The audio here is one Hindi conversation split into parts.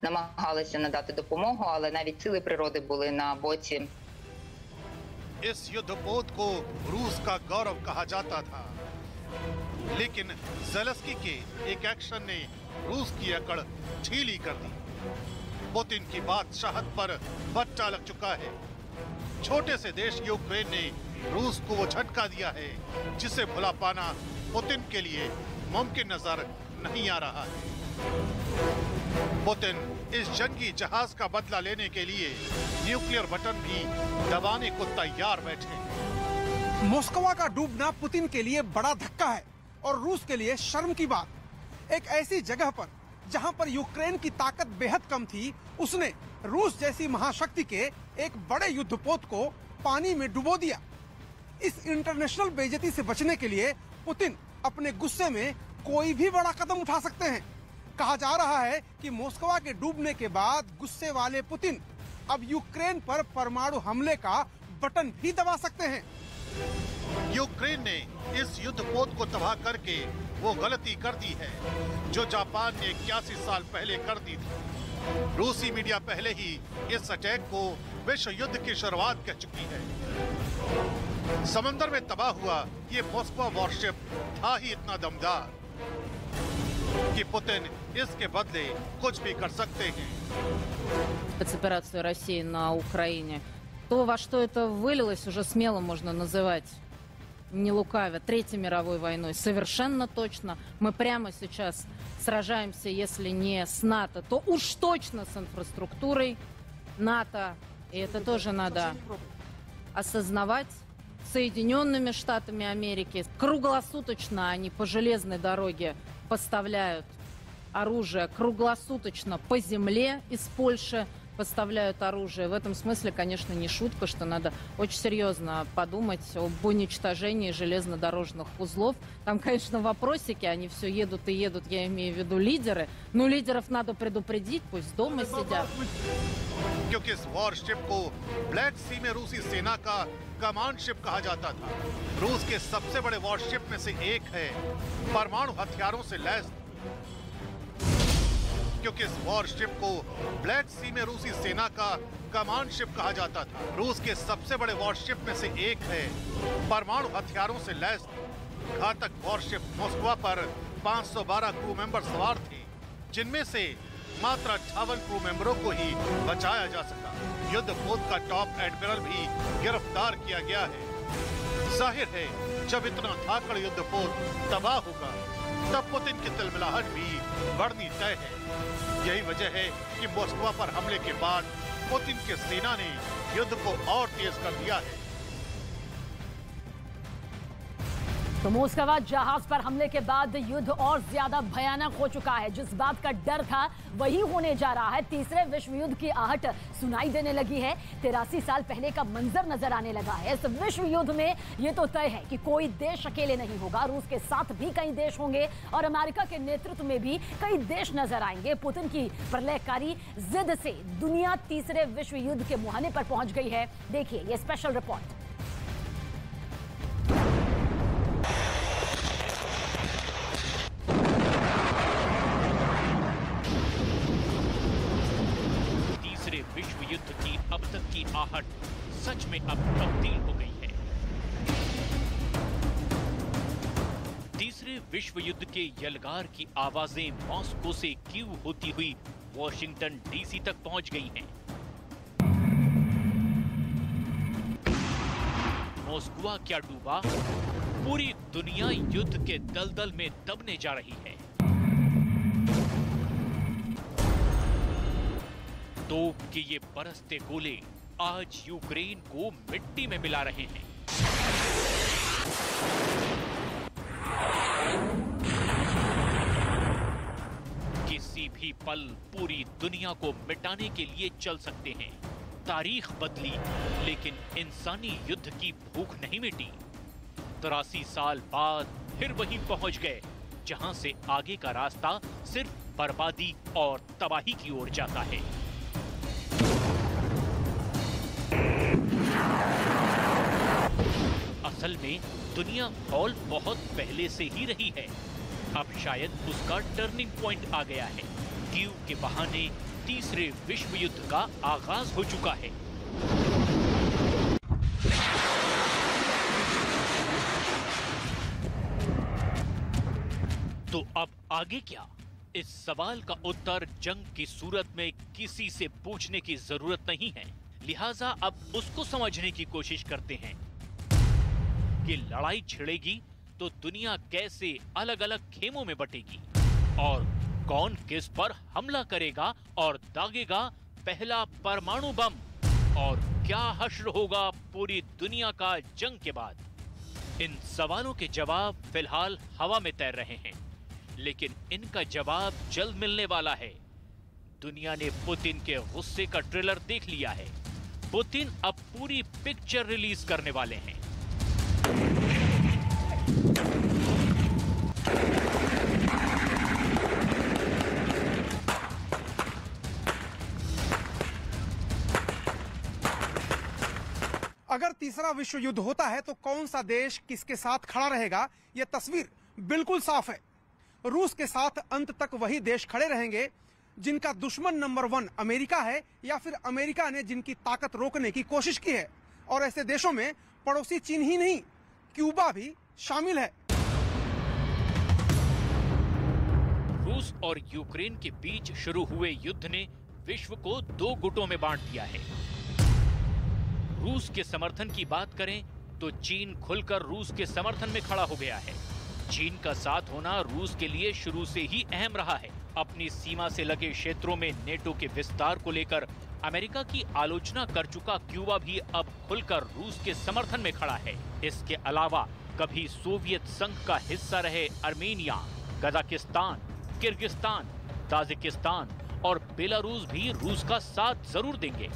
намагалися надати допомогу, але навіть сили природи були на боці. इस युद्धपोत को रूस का गौरव कहा जाता था, लेकिन ज़ेलेंस्की के एक एक्शन ने रूस की अकड़ ढीली कर दी। पुतिन की बादशाहत पर बट्टा लग चुका है। छोटे से देश यूक्रेन ने रूस को वो झटका दिया है जिसे भुला पाना पुतिन के लिए मुमकिन नजर नहीं आ रहा है। पुतिन इस जंगी जहाज का बदला लेने के लिए न्यूक्लियर बटन भी दबाने को तैयार बैठे। मॉस्को का डूबना पुतिन के लिए बड़ा धक्का है और रूस के लिए शर्म की बात। एक ऐसी जगह पर जहां पर यूक्रेन की ताकत बेहद कम थी, उसने रूस जैसी महाशक्ति के एक बड़े युद्धपोत को पानी में डुबो दिया। इस इंटरनेशनल बेइज्जती से बचने के लिए पुतिन अपने गुस्से में कोई भी बड़ा कदम उठा सकते हैं। कहा जा रहा है कि मॉस्को के डूबने के बाद गुस्से वाले पुतिन अब यूक्रेन पर परमाणु हमले का बटन भी दबा सकते हैं। यूक्रेन ने इस युद्धपोत को तबाह करके वो गलती कर दी है जो जापान ने 81 साल पहले कर दी थी। रूसी मीडिया पहले ही इस अटैक को विश्व युद्ध की शुरुआत कह चुकी है। समंदर में तबाह हुआ ये मॉस्को वॉरशिप था ही इतना दमदार कि पुतिन इसके बदले कुछ भी कर सकते हैं। Спецоперацию России на Украине. То, во что это вылилось, уже смело можно называть, не лукавя, Третьей мировой войной. Совершенно точно. Мы прямо сейчас сражаемся, если не с НАТО, то уж точно с инфраструктурой НАТО. И это тоже надо осознавать. Соединенными Штатами Америки круглосуточно они по железной дороге поставляют оружие, круглосуточно по земле из Польши поставляют оружие. В этом смысле, конечно, не шутка, что надо очень серьезно подумать об уничтожении железнодорожных узлов. Там, конечно, вопросики, они все едут и едут, я имею в виду лидеры. Но лидеров надо предупредить, пусть дома сидят. क्योंकि इस वॉरशिप को ब्लैक सी में रूसी सेना का कमांड शिप कहा जाता था। रूस के सबसे बड़े वॉरशिप में से एक है, परमाणु हथियारों से लैस। क्योंकि इस वॉरशिप को ब्लैक सी में रूसी सेना का कमांड शिप कहा जाता था। रूस के सबसे बड़े वॉरशिप में से एक है, परमाणु हथियारों से लैस। घातक वॉरशिप मॉस्को पर 512 क्रू मेंबर सवार थे, जिनमें से मात्र 58 क्रू मेंबरों को ही बचाया जा सका। युद्धपोत का टॉप एडमिरल भी गिरफ्तार किया गया है। जाहिर है जब इतना धाकड़ युद्धपोत तबाह होगा तब पुतिन की तिलमिलाहट भी बढ़नी तय है। यही वजह है कि मॉस्को पर हमले के बाद पुतिन की सेना ने युद्ध को और तेज कर दिया है। तो मॉस्को जहाज पर हमले के बाद युद्ध और ज्यादा भयानक हो चुका है। जिस बात का डर था वही होने जा रहा है। तीसरे विश्व युद्ध की आहट सुनाई देने लगी है। 83 साल पहले का मंजर नजर आने लगा है। इस विश्व युद्ध में ये तो तय है कि कोई देश अकेले नहीं होगा। रूस के साथ भी कई देश होंगे और अमेरिका के नेतृत्व में भी कई देश नजर आएंगे। पुतिन की प्रलयकारी जिद से दुनिया तीसरे विश्व युद्ध के मुहाने पर पहुंच गई है। देखिए ये स्पेशल रिपोर्ट। विश्व युद्ध की अब तक की आहट सच में अब तब्दील हो गई है। तीसरे विश्व युद्ध के यलगार की आवाजें मॉस्को से कीव होती हुई वॉशिंगटन डीसी तक पहुंच गई हैं। मॉस्को क्या डूबा? पूरी दुनिया युद्ध के दलदल में दबने जा रही है। तोप के ये बरसते गोले आज यूक्रेन को मिट्टी में मिला रहे हैं। किसी भी पल पूरी दुनिया को मिटाने के लिए चल सकते हैं। तारीख बदली लेकिन इंसानी युद्ध की भूख नहीं मिटी। 83 साल बाद फिर वहीं पहुंच गए जहां से आगे का रास्ता सिर्फ बर्बादी और तबाही की ओर जाता है। असल में दुनिया हॉल बहुत पहले से ही रही है। अब शायद उसका टर्निंग पॉइंट आ गया है। कीव के बहाने तीसरे विश्व युद्ध का आगाज हो चुका है। तो अब आगे क्या? इस सवाल का उत्तर जंग की सूरत में किसी से पूछने की जरूरत नहीं है। लिहाजा अब उसको समझने की कोशिश करते हैं कि लड़ाई छिड़ेगी तो दुनिया कैसे अलग अलग खेमों में बटेगी और कौन किस पर हमला करेगा और दागेगा पहला परमाणु बम, और क्या हश्र होगा पूरी दुनिया का जंग के बाद। इन सवालों के जवाब फिलहाल हवा में तैर रहे हैं, लेकिन इनका जवाब जल्द मिलने वाला है। दुनिया ने पुतिन के गुस्से का ट्रेलर देख लिया है। पुतिन अब पूरी पिक्चर रिलीज करने वाले हैं। अगर तीसरा विश्व युद्ध होता है तो कौन सा देश किसके साथ खड़ा रहेगा, यह तस्वीर बिल्कुल साफ है। रूस के साथ अंत तक वही देश खड़े रहेंगे जिनका दुश्मन नंबर 1 अमेरिका है, या फिर अमेरिका ने जिनकी ताकत रोकने की कोशिश की है। और ऐसे देशों में पड़ोसी चीन ही नहीं, क्यूबा भी शामिल है। रूस और यूक्रेन के बीच शुरू हुए युद्ध ने विश्व को 2 गुटों में बांट दिया है। रूस के समर्थन की बात करें तो चीन खुलकर रूस के समर्थन में खड़ा हो गया है। चीन का साथ होना रूस के लिए शुरू से ही अहम रहा है। अपनी सीमा से लगे क्षेत्रों में नेटो के विस्तार को लेकर अमेरिका की आलोचना कर चुका क्यूबा भी अब खुलकर रूस के समर्थन में खड़ा है। इसके अलावा कभी सोवियत संघ का हिस्सा रहे अर्मेनिया, कजाकिस्तान, किर्गिस्तान, ताजिकिस्तान और बेलारूस भी रूस का साथ जरूर देंगे।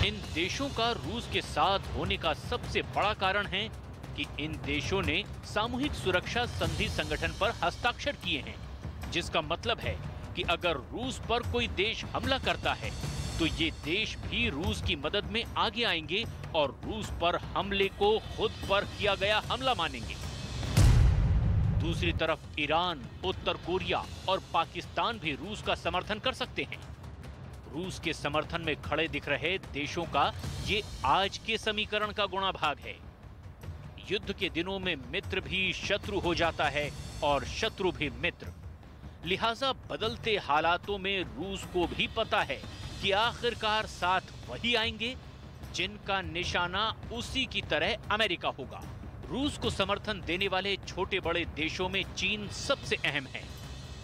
इन देशों का रूस के साथ होने का सबसे बड़ा कारण है कि इन देशों ने सामूहिक सुरक्षा संधि संगठन पर हस्ताक्षर किए हैं, जिसका मतलब है कि अगर रूस पर कोई देश हमला करता है तो ये देश भी रूस की मदद में आगे आएंगे और रूस पर हमले को खुद पर किया गया हमला मानेंगे। दूसरी तरफ ईरान, उत्तर कोरिया और पाकिस्तान भी रूस का समर्थन कर सकते हैं। रूस के समर्थन में खड़े दिख रहे देशों का ये आज के समीकरण का गुणा भाग है। युद्ध के दिनों में मित्र भी शत्रु हो जाता है और शत्रु भी मित्र। लिहाजा बदलते हालातों में रूस को भी पता है कि आखिरकार साथ वही आएंगे जिनका निशाना उसी की तरह अमेरिका होगा। रूस को समर्थन देने वाले छोटे बड़े देशों में चीन सबसे अहम है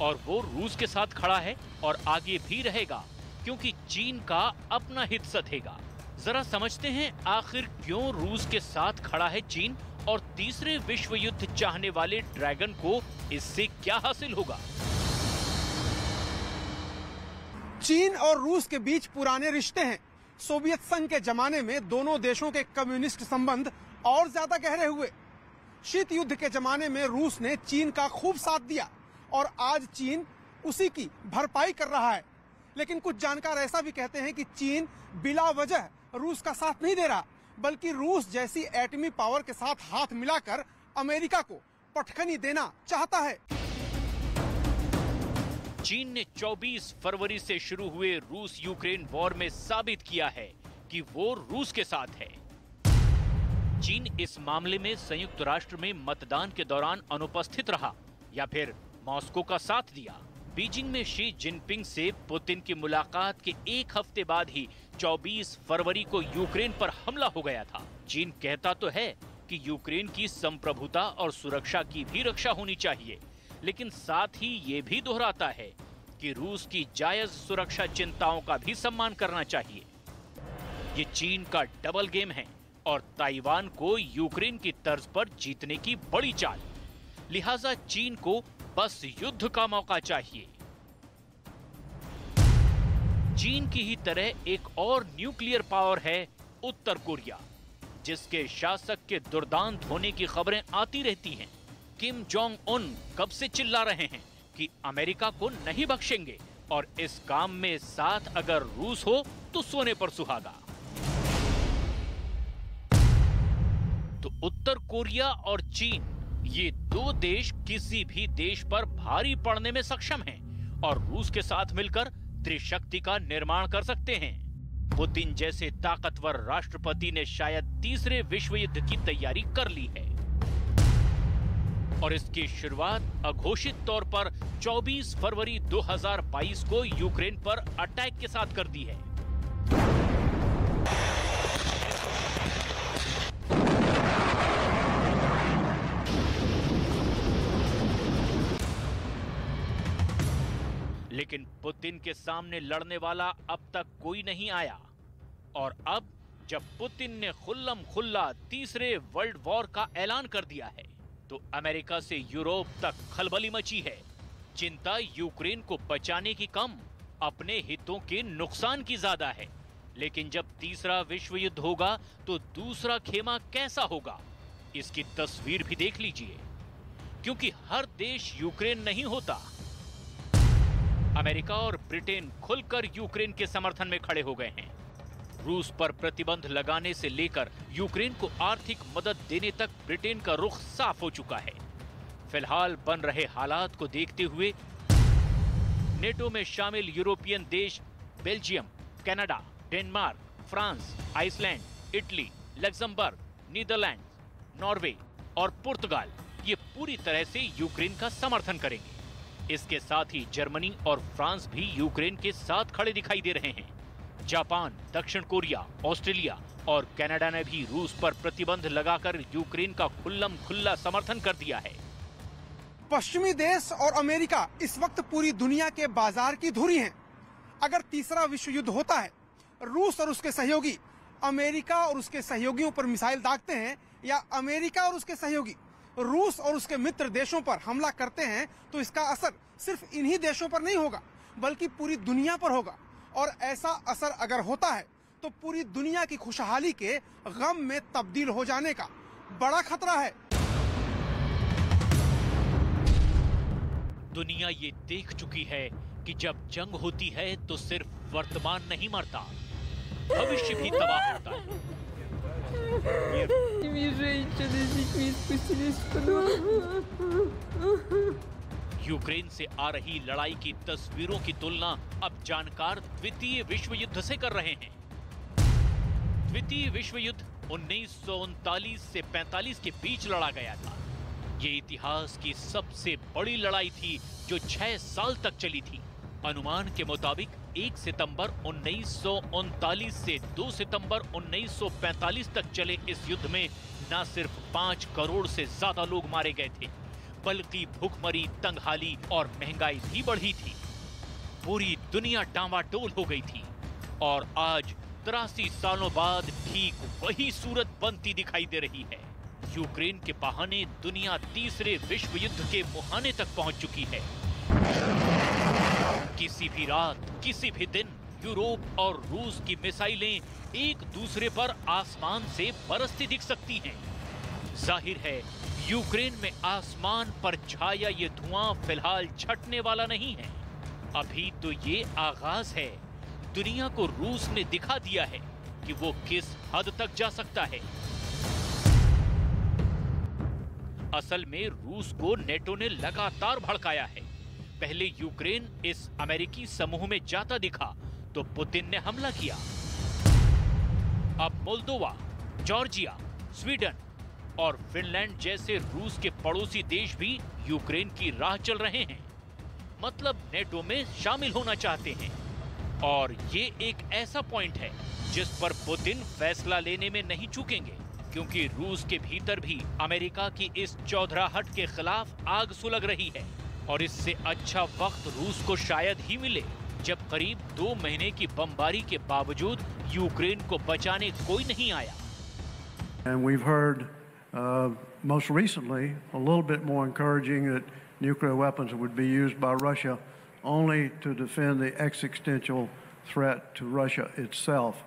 और वो रूस के साथ खड़ा है और आगे भी रहेगा, क्योंकि चीन का अपना हित सधेगा। जरा समझते हैं आखिर क्यों रूस के साथ खड़ा है चीन और तीसरे विश्व युद्ध चाहने वाले ड्रैगन को इससे क्या हासिल होगा। चीन और रूस के बीच पुराने रिश्ते हैं। सोवियत संघ के जमाने में दोनों देशों के कम्युनिस्ट संबंध और ज्यादा गहरे हुए। शीत युद्ध के जमाने में रूस ने चीन का खूब साथ दिया और आज चीन उसी की भरपाई कर रहा है। लेकिन कुछ जानकार ऐसा भी कहते हैं कि चीन बिला वजह रूस का साथ नहीं दे रहा, बल्कि रूस जैसी एटमी पावर के साथ हाथ मिलाकर अमेरिका को पटखनी देना चाहता है। चीन ने 24 फरवरी से शुरू हुए रूस यूक्रेन वॉर में साबित किया है कि वो रूस के साथ है। चीन इस मामले में संयुक्त राष्ट्र में मतदान के दौरान अनुपस्थित रहा या फिर मॉस्को का साथ दिया। बीजिंग में शी जिनपिंग से पुतिन की मुलाकात के एक हफ्ते बाद ही 24 फरवरी को यूक्रेन पर हमला हो गया था। चीन कहता तो है कि यूक्रेन की संप्रभुता और सुरक्षा की भी रक्षा होनी चाहिए, लेकिन साथ ही ये भी दोहराता है कि रूस की जायज सुरक्षा चिंताओं का भी सम्मान करना चाहिए। ये चीन का डबल गेम है और ताइवान को यूक्रेन की तर्ज पर जीतने की बड़ी चाल। लिहाजा चीन को बस युद्ध का मौका चाहिए। चीन की ही तरह एक और न्यूक्लियर पावर है उत्तर कोरिया, जिसके शासक के दुर्दांत होने की खबरें आती रहती हैं। किम जोंग उन कब से चिल्ला रहे हैं कि अमेरिका को नहीं बख्शेंगे और इस काम में साथ अगर रूस हो तो सोने पर सुहागा। तो उत्तर कोरिया और चीन, ये दो देश किसी भी देश पर भारी पड़ने में सक्षम हैं और रूस के साथ मिलकर त्रिशक्ति का निर्माण कर सकते हैं। पुतिन जैसे ताकतवर राष्ट्रपति ने शायद तीसरे विश्व युद्ध की तैयारी कर ली है और इसकी शुरुआत अघोषित तौर पर 24 फरवरी 2022 को यूक्रेन पर अटैक के साथ कर दी है। लेकिन पुतिन के सामने लड़ने वाला अब तक कोई नहीं आया और अब जब पुतिन ने खुल्लम खुल्ला तीसरे वर्ल्ड वॉर का ऐलान कर दिया है तो अमेरिका से यूरोप तक खलबली मची है। चिंता यूक्रेन को बचाने की कम, अपने हितों के नुकसान की ज्यादा है। लेकिन जब तीसरा विश्व युद्ध होगा तो दूसरा खेमा कैसा होगा, इसकी तस्वीर भी देख लीजिए, क्योंकि हर देश यूक्रेन नहीं होता। अमेरिका और ब्रिटेन खुलकर यूक्रेन के समर्थन में खड़े हो गए हैं। रूस पर प्रतिबंध लगाने से लेकर यूक्रेन को आर्थिक मदद देने तक ब्रिटेन का रुख साफ हो चुका है। फिलहाल बन रहे हालात को देखते हुए नेटो में शामिल यूरोपियन देश Belgium, Canada, Denmark, France, Iceland, Italy, Luxembourg, Netherlands, Norway और पुर्तगाल ये पूरी तरह से यूक्रेन का समर्थन करेंगे। इसके साथ ही जर्मनी और फ्रांस भी यूक्रेन के साथ खड़े दिखाई दे रहे हैं। जापान, दक्षिण कोरिया, ऑस्ट्रेलिया और कनाडा ने भी रूस पर प्रतिबंध लगाकर यूक्रेन का खुल्लम खुल्ला समर्थन कर दिया है। पश्चिमी देश और अमेरिका इस वक्त पूरी दुनिया के बाजार की धुरी हैं। अगर तीसरा विश्व युद्ध होता है, रूस और उसके सहयोगी अमेरिका और उसके सहयोगियों पर मिसाइल दागते हैं या अमेरिका और उसके सहयोगी रूस और उसके मित्र देशों पर हमला करते हैं, तो इसका असर सिर्फ इन्हीं देशों पर नहीं होगा बल्कि पूरी दुनिया पर होगा। और ऐसा असर अगर होता है तो पूरी दुनिया की खुशहाली के गम में तब्दील हो जाने का बड़ा खतरा है। दुनिया ये देख चुकी है कि जब जंग होती है तो सिर्फ वर्तमान नहीं मरता, भविष्य भी तबाह होता है। यूक्रेन से आ रही लड़ाई की तस्वीरों की तुलना अब जानकार द्वितीय विश्व युद्ध से कर रहे हैं। द्वितीय विश्व युद्ध 1939 से 45 के बीच लड़ा गया था। ये इतिहास की सबसे बड़ी लड़ाई थी जो 6 साल तक चली थी। अनुमान के मुताबिक 1 सितंबर 1939 से 2 सितंबर 1945 तक चले इस युद्ध में न सिर्फ 5 करोड़ से ज्यादा लोग मारे गए थे, बल्कि भूखमरी, तंगहाली और महंगाई भी बढ़ी थी। पूरी दुनिया डामाडोल हो गई थी और आज 83 सालों बाद ठीक वही सूरत बनती दिखाई दे रही है। यूक्रेन के बहाने दुनिया तीसरे विश्व युद्ध के मुहाने तक पहुंच चुकी है। किसी भी रात, किसी भी दिन यूरोप और रूस की मिसाइलें एक दूसरे पर आसमान से बरसती दिख सकती हैं। जाहिर है यूक्रेन में आसमान पर छाया ये धुआं फिलहाल छटने वाला नहीं है। अभी तो ये आगाज है। दुनिया को रूस ने दिखा दिया है कि वो किस हद तक जा सकता है। असल में रूस को नेटो ने लगातार भड़काया है। पहले यूक्रेन इस अमेरिकी समूह में जाता दिखा तो पुतिन ने हमला किया। अब मोल्दोवा, जॉर्जिया, स्वीडन और फिनलैंड जैसे रूस के पड़ोसी देश भी यूक्रेन की राह चल रहे हैं, मतलब नेटो में शामिल होना चाहते हैं। और ये एक ऐसा पॉइंट है जिस पर पुतिन फैसला लेने में नहीं चूकेंगे, क्योंकि रूस के भीतर भी अमेरिका की इस चौधराहट के खिलाफ आग सुलग रही है। और इससे अच्छा वक्त रूस को शायद ही मिले जब करीब 2 महीने की बमबारी के बावजूद यूक्रेन को बचाने कोई नहीं आया। And we've heard most recently a little bit more encouraging that nuclear weapons would be used by Russia only to defend the existential threat to Russia itself.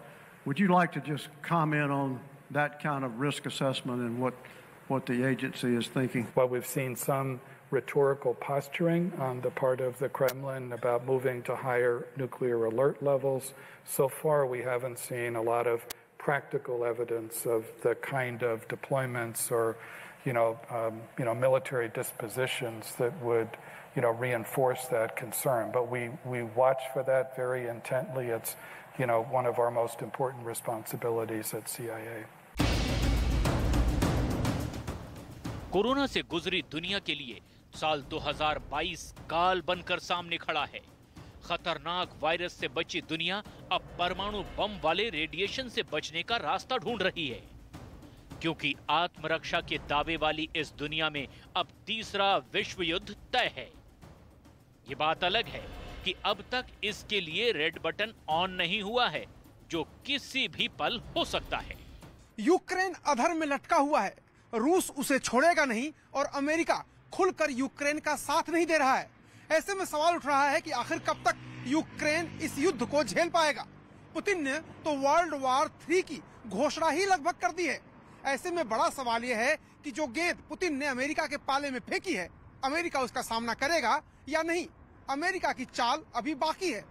Would you like to just comment on that kind of risk assessment and what the agency is thinking? Well, we've seen some rhetorical posturing on the part of the Kremlin about moving to higher nuclear alert levels. So far, we haven't seen a lot of practical evidence of the kind of deployments or, military dispositions that would reinforce that concern. But we watch for that very intently. It's, one of our most important responsibilities at CIA. Corona से गुजरी दुनिया के लिए साल 2022 काल बनकर सामने खड़ा है। खतरनाक वायरस से बची दुनिया अब परमाणु बम वाले रेडिएशन से बचने का रास्ता ढूंढ रही है, क्योंकि आत्मरक्षा के दावे वाली इस दुनिया में अब तीसरा विश्व युद्ध तय है। ये बात अलग है कि अब तक इसके लिए रेड बटन ऑन नहीं हुआ है, जो किसी भी पल हो सकता है। यूक्रेन अधर में लटका हुआ है, रूस उसे छोड़ेगा नहीं और अमेरिका खुलकर यूक्रेन का साथ नहीं दे रहा है। ऐसे में सवाल उठ रहा है कि आखिर कब तक यूक्रेन इस युद्ध को झेल पाएगा। पुतिन ने तो वर्ल्ड वॉर 3 की घोषणा ही लगभग कर दी है। ऐसे में बड़ा सवाल यह है कि जो गेंद पुतिन ने अमेरिका के पाले में फेंकी है, अमेरिका उसका सामना करेगा या नहीं। अमेरिका की चाल अभी बाकी है।